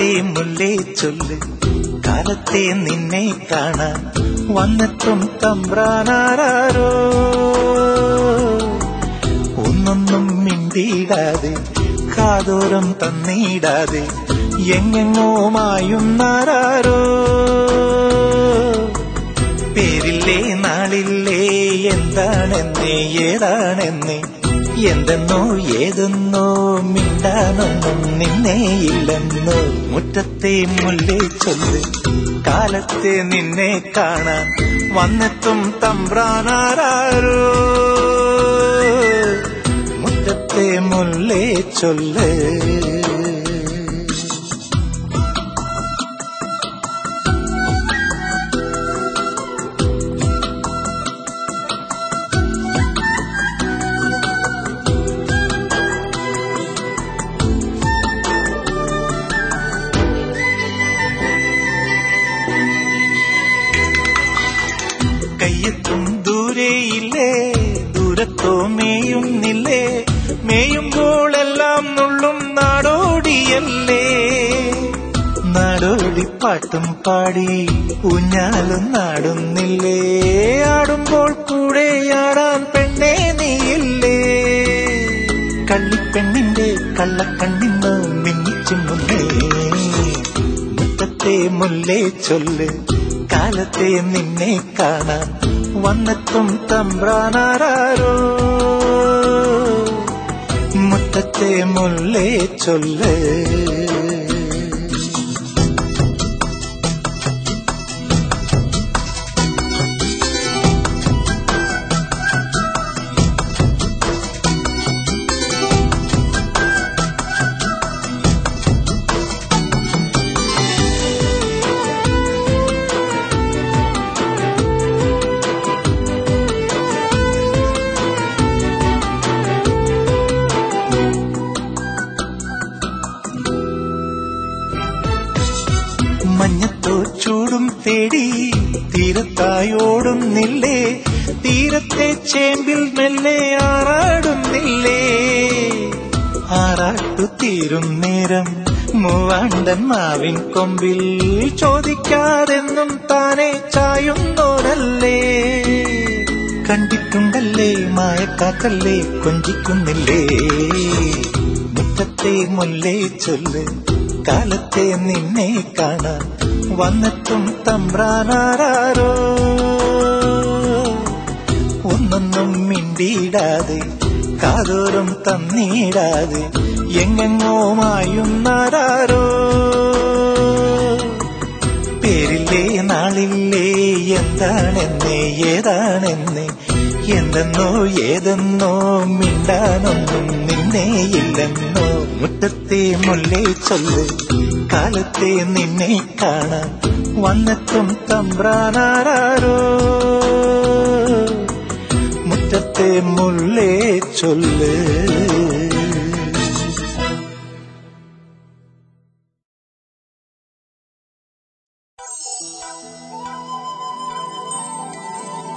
മുറ്റത്തെ മുല്ലേ ചൊല്ല് കാലത്തെ നിന്നെ കാണാൻ വന്നെത്തും തമ്പ്രാനാരോ. ഒന്നൊന്നും മിണ്ടിയിടാതെ കാതോരം തന്നിടാതെ എങ്ങെങ്ങോ മായുന്നാരോ. പേരില്ലേ നാളില്ലേ എന്താണെന്നേ ഏതാണെന്നേ എന്തെന്നോ ഏതെന്നോ മിണ്ടാനൊന്നും നിന്നേയില്ലെന്നോ. മുറ്റത്തെ മുല്ലേ ചൊല്ല് കാലത്തെ നിന്നെ കാണാൻ വന്നെത്തും തമ്പ്രാനാരോ. മുറ്റത്തെ മുല്ലേ ചൊല്ല്. കയ്യെത്തും ദൂരെയില്ലേ ദൂരത്തോ മേയുന്നില്ലേ. മേയുമ്പോഴെല്ലാം നുള്ളും നാടോടിയല്ലേ. നാടോടിപ്പാട്ടും പാടി ഊഞ്ഞാലും നാടുന്നില്ലേ. ആടുമ്പോൾ കൂടെ ആടാൻ പെണ്ണേ നീയില്ലേ. കള്ളിപ്പെണ്ണിന്റെ കള്ളക്കണ്ണിന്ന് മിന്നിച്ചിമുന്നേ. മുറ്റത്തെ മുല്ലേ ചൊല്ല് കാലത്തെ നിന്നെ കാണാൻ വന്നെത്തും തമ്പ്രാനാരോ. മുറ്റത്തെ മുല്ലേ ചൊല്ല്. മഞ്ഞത്തോ ചൂടും തേടി തീരത്തായോടുന്നില്ലേ. തീരത്തെ ചേമ്പിൽ മെല്ലെ ആറാടുന്നില്ലേ. ആറാട്ടു തീരും നേരം മൂവാണ്ടൻ മാവിൻ കൊമ്പിൽ ചോദിക്കാതെന്നും താനെ ചായുന്നോരല്ലേ. കണ്ടിട്ടുണ്ടല്ലേ മായക്കാക്കല്ലേ കൊഞ്ചിക്കുന്നില്ലേ. മുറ്റത്തെ മുല്ലേ ചൊല്ല് കാലത്തെ നിന്നെ കാണാൻ വന്നെത്തും തമ്പ്രാനാരോ. ഒന്നൊന്നും മിണ്ടിയിടാതെ കാതോരം തന്നിടാതെ എങ്ങെങ്ങോ മായുന്നാരോ. പേരില്ലേ നാളില്ലേ എന്താണെന്നേ ഏതാണെന്നേ എന്തെന്നോ ഏതെന്നോ മിണ്ടാനൊന്നും നിന്നേയില്ലെന്നോ. മുറ്റത്തെ മുല്ലേ ചൊല്ല് കാലത്തെ നിന്നെ കാണാൻ വന്നെത്തും തമ്പ്രാനാരോ. മുറ്റത്തെ മുല്ലേ ചൊല്ല്.